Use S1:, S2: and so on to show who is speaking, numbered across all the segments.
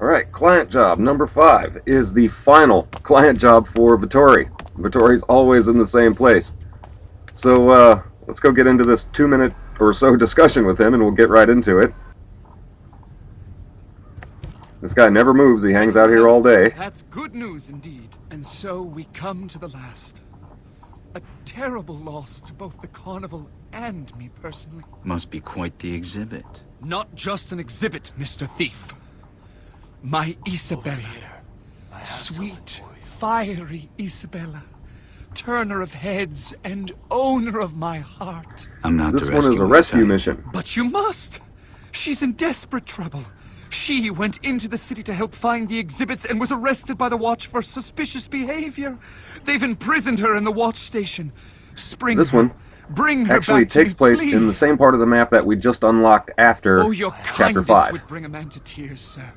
S1: Alright, client job number 5 is the final client job for Vittori. Vittori's always in the same place. So, let's go get into this 2-minute or so discussion with him and we'll get right into it. This guy never moves, he hangs out here all day.
S2: That's good news indeed. And so we come to the last. A terrible loss to both the carnival and me personally.
S3: Must be quite the exhibit.
S2: Not just an exhibit, Mr. Thief. My Isabella. Sweet, fiery Isabella. Turner of heads and owner of my heart.
S3: I'm not
S1: This one is a rescue mission.
S2: But you must. She's in desperate trouble. She went into the city to help find the exhibits and was arrested by the Watch for suspicious behavior. They've imprisoned her in the Watch station. Spring
S1: This one
S2: bring her
S1: actually
S2: back to
S1: takes
S2: me,
S1: place
S2: please.
S1: in the same part of the map that we just unlocked after
S2: your
S1: Chapter
S2: kindness
S1: 5.
S2: would bring a man to tears, sir.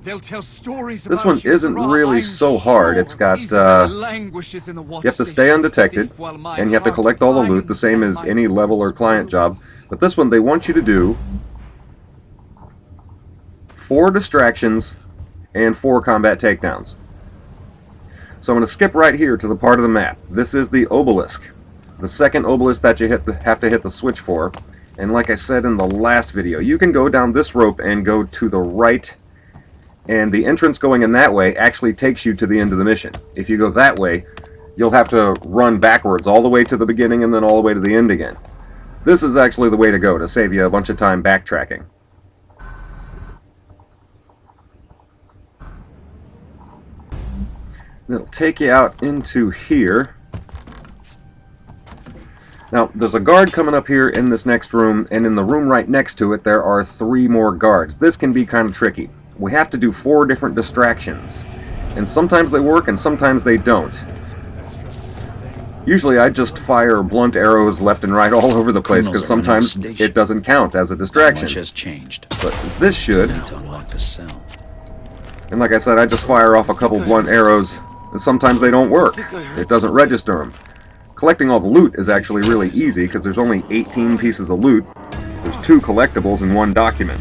S2: They'll tell stories
S1: This
S2: about
S1: one
S2: you,
S1: isn't
S2: Sarah.
S1: really
S2: I'm
S1: so hard.
S2: sure
S1: It's got,
S2: Isabella languishes in the Watch
S1: you have to
S2: station,
S1: stay
S2: Mr.
S1: undetected,
S2: Thief, while my
S1: and you have to
S2: heart
S1: collect all the loot, the
S2: binds
S1: same
S2: on
S1: as
S2: my
S1: any level or client job.
S2: wounds.
S1: But this one, they want you to do 4 distractions and 4 combat takedowns. So I'm going to skip right here to the part of the map. This is the obelisk. The second obelisk that you have to hit the switch for. And like I said in the last video, you can go down this rope and go to the right, and the entrance going in that way actually takes you to the end of the mission. If you go that way, you'll have to run backwards all the way to the beginning and then all the way to the end again. This is actually the way to go to save you a bunch of time backtracking. It'll take you out into here. Now, there's a guard coming up here in this next room, and in the room right next to it, there are 3 more guards. This can be kind of tricky. We have to do 4 different distractions, and sometimes they work and sometimes they don't. Usually I just fire blunt arrows left and right all over the place because sometimes it doesn't count as a distraction.
S3: Much has changed.
S1: But this should.
S3: Need to unlock the cell.
S1: And like I said, I just fire off a couple blunt arrows, and sometimes they don't work. It doesn't register them. Collecting all the loot is actually really easy because there's only 18 pieces of loot. There's 2 collectibles and 1 document.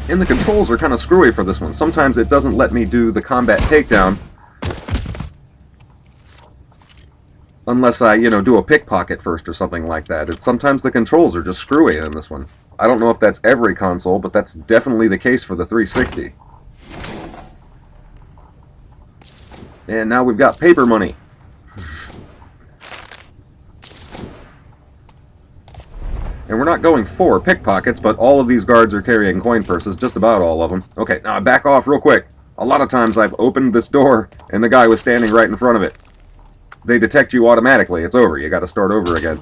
S1: And the controls are kind of screwy for this one. Sometimes it doesn't let me do the combat takedown unless I, do a pickpocket first or something like that. Sometimes the controls are just screwy in this one. I don't know if that's every console, but that's definitely the case for the 360. And now we've got paper money. And we're not going for pickpockets, but all of these guards are carrying coin purses, just about all of them. Okay, now back off real quick. A lot of times I've opened this door, and the guy was standing right in front of it. They detect you automatically. It's over. You got to start over again.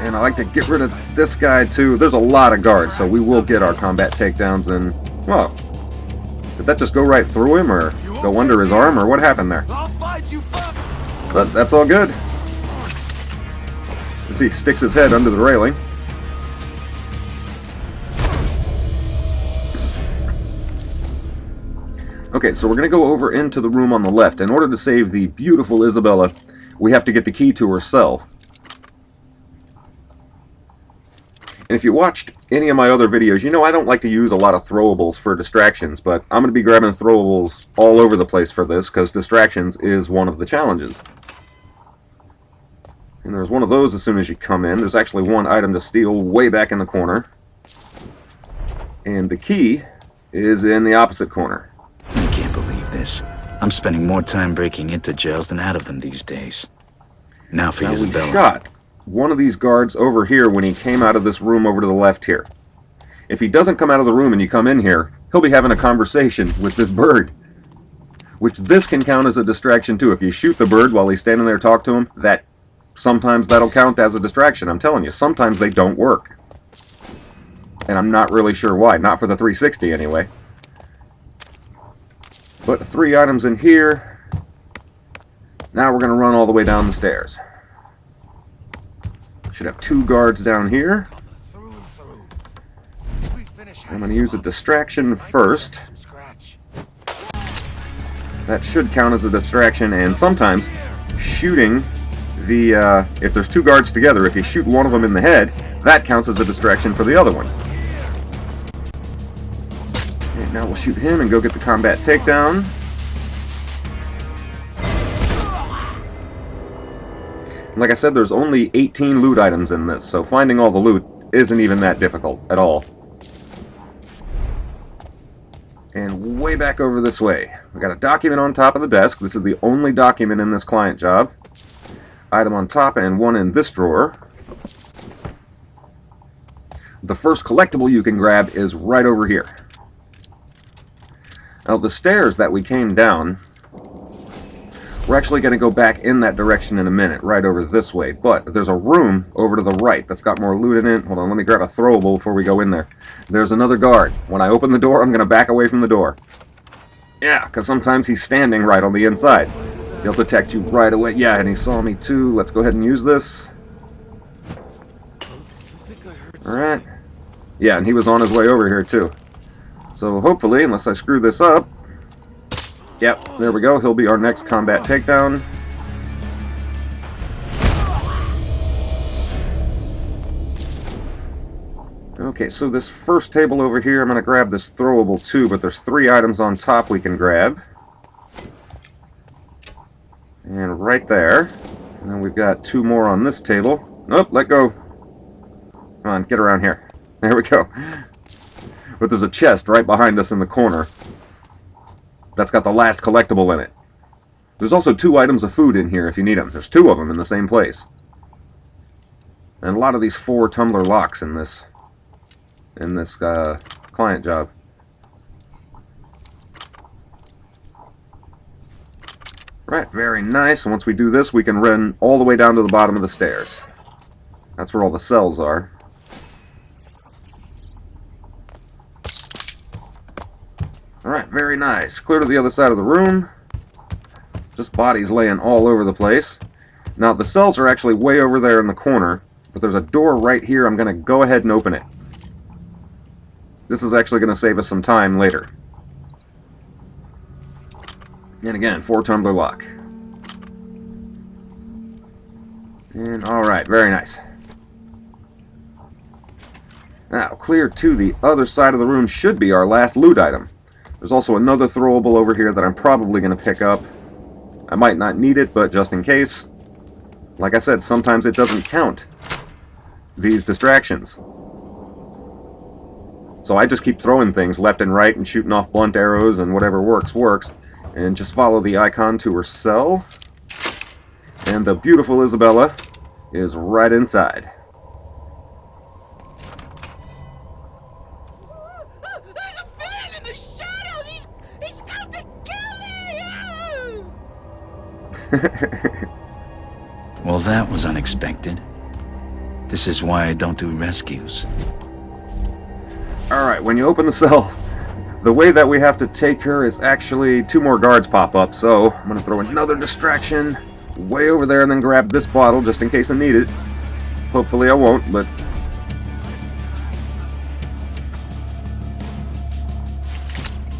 S1: And I like to get rid of this guy, too. There's a lot of guards, so we will get our combat takedowns, and, well, did that just go right through him, or go under his arm, or what happened there? But that's all good. As he sticks his head under the railing. Okay, so we're going to go over into the room on the left. In order to save the beautiful Isabella, we have to get the key to her cell. And if you watched any of my other videos, you know I don't like to use a lot of throwables for distractions, but I'm going to be grabbing throwables all over the place for this, because distractions is one of the challenges. And there's one of those as soon as you come in. There's actually 1 item to steal way back in the corner. And the key is in the opposite corner.
S3: I can't believe this. I'm spending more time breaking into jails than out of them these days. Now for Isabella.
S1: We shot one of these guards over here when he came out of this room over to the left here. If he doesn't come out of the room and you come in here, he'll be having a conversation with this bird. Which this can count as a distraction too. If you shoot the bird while he's standing there, talk to him, sometimes that'll count as a distraction. I'm telling you, sometimes they don't work. And I'm not really sure why. Not for the 360 anyway. But 3 items in here. Now we're going to run all the way down the stairs. Should have 2 guards down here. I'm going to use a distraction first. That should count as a distraction, and sometimes shooting if there's 2 guards together, if you shoot one of them in the head, That counts as a distraction for the other one. And now we'll shoot him and go get the combat takedown. Like I said, there's only 18 loot items in this, so finding all the loot isn't even that difficult at all. And way back over this way, we got a document on top of the desk. This is the only document in this client job. Item on top and one in this drawer. The first collectible you can grab is right over here. Now the stairs that we came down, we're actually going to go back in that direction in a minute, right over this way. But there's a room over to the right that's got more loot in it. Hold on, let me grab a throwable before we go in there. There's another guard. When I open the door, I'm going to back away from the door. Yeah, because sometimes he's standing right on the inside. He'll detect you right away. Yeah, and he saw me too. Let's go ahead and use this. Alright. Yeah, and he was on his way over here too. So hopefully, unless I screw this up, yep, there we go. He'll be our next combat takedown. Okay, so this first table over here, I'm going to grab this throwable too, but there's 3 items on top we can grab. And right there. And then we've got 2 more on this table. Nope, let go. Come on, get around here. There we go. But there's a chest right behind us in the corner that's got the last collectible in it. There's also 2 items of food in here if you need them. There's 2 of them in the same place. And a lot of these 4 tumbler locks in this client job. Right, very nice. And once we do this, we can run all the way down to the bottom of the stairs. That's where all the cells are. Alright, very nice. Clear to the other side of the room. Just bodies laying all over the place. Now, the cells are actually way over there in the corner, but there's a door right here. I'm going to go ahead and open it. This is actually going to save us some time later. And again, 4 tumbler lock. And alright, very nice. Now, clear to the other side of the room should be our last loot item. There's also another throwable over here that I'm probably going to pick up. I might not need it, but just in case. Like I said, sometimes it doesn't count, these distractions. So I just keep throwing things left and right and shooting off blunt arrows and whatever works, works. And just follow the icon to her cell. And the beautiful Isabella is right inside.
S3: Well, that was unexpected. This is why I don't do rescues.
S1: Alright, when you open the cell, the way that we have to take her is actually 2 more guards pop up, so I'm going to throw another distraction way over there and then grab this bottle just in case I need it. Hopefully I won't, but...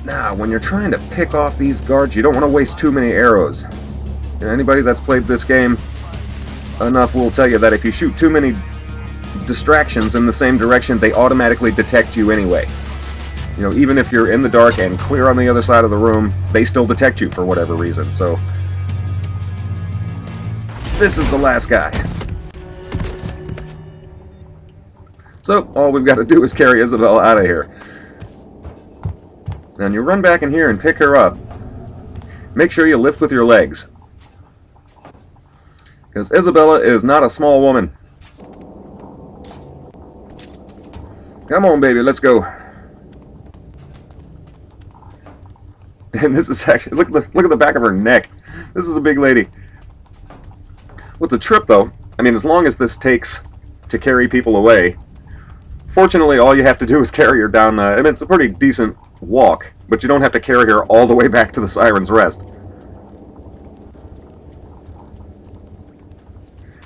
S1: Now, when you're trying to pick off these guards, you don't want to waste too many arrows. And anybody that's played this game enough will tell you that if you shoot too many distractions in the same direction, they automatically detect you anyway. You know, even if you're in the dark and clear on the other side of the room, they still detect you for whatever reason, so... This is the last guy. So, all we've got to do is carry Isabel out of here. And you run back in here and pick her up. Make sure you lift with your legs. Because Isabella is not a small woman. Come on, baby, let's go. And this is actually, look at the back of her neck. This is a big lady. With the trip, though, I mean, as long as this takes to carry people away, fortunately, all you have to do is carry her down. I mean, it's a pretty decent walk, but you don't have to carry her all the way back to the Siren's Rest.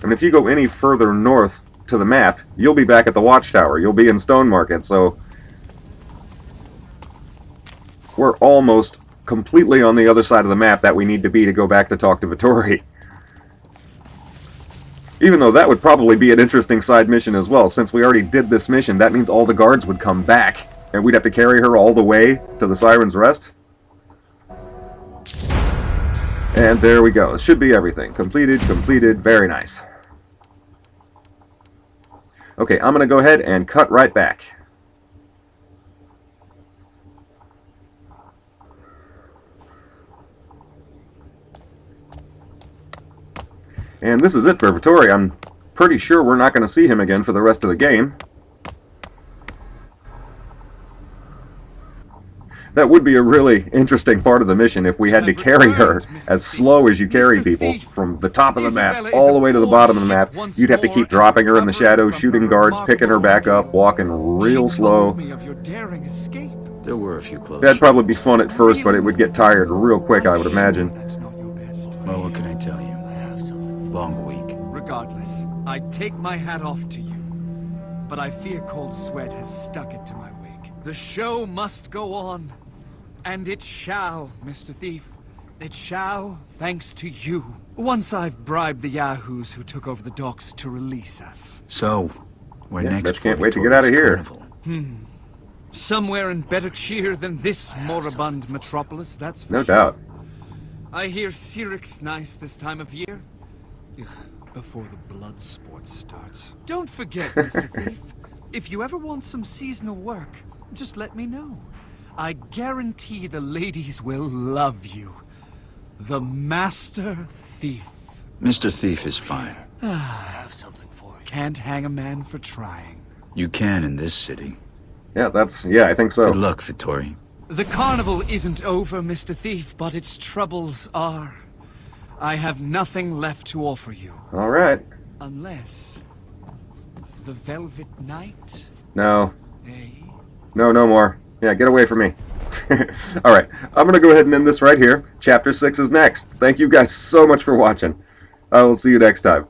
S1: And if you go any further north to the map, you'll be back at the Watchtower. You'll be in Stone Market, so we're almost completely on the other side of the map that we need to be to go back to talk to Vittori. Even though that would probably be an interesting side mission as well. Since we already did this mission, that means all the guards would come back, and we'd have to carry her all the way to the Siren's Rest. And there we go. It should be everything. Completed, completed. Very nice. Okay, I'm going to go ahead and cut right back. And this is it for Vittori. I'm pretty sure we're not going to see him again for the rest of the game. That would be a really interesting part of the mission if we had to carry her as slow as you carry people from the top of the map all the way to the bottom of the map. You'd have to keep dropping her in the shadows, shooting guards, picking her back up, walking real slow.
S3: There were a few close.
S1: That'd probably be fun at first, but it would get tired real quick, I would imagine.
S3: Well, what can I tell you? Long week.
S2: Regardless, I take my hat off to you. But I fear cold sweat has stuck it to my wig. The show must go on. And it shall, Mr. Thief. It shall, thanks to you. Once I've bribed the yahoos who took over the docks to release us.
S3: So, where
S1: Yeah,
S3: next?
S1: bet you can't wait to get out of here.
S3: Carnival?
S2: Somewhere in better cheer than this moribund metropolis, that's for
S1: No
S2: sure.
S1: doubt.
S2: I hear Siric's nice this time of year. Before the blood sport starts. Don't forget, Mr. Thief. If you ever want some seasonal work, just let me know. I guarantee the ladies will love you. The Master Thief.
S3: Mr. Thief is fine.
S2: Can't hang a man for trying.
S3: You can in this city.
S1: Yeah, I think so.
S3: Good luck, Vittori.
S2: The carnival isn't over, Mr. Thief, but its troubles are. I have nothing left to offer you.
S1: All right.
S2: Unless... the Velvet Knight?
S1: No.
S2: Eh?
S1: No, no more. Yeah, get away from me. All right, I'm going to go ahead and end this right here. Chapter 6 is next. Thank you guys so much for watching. I will see you next time.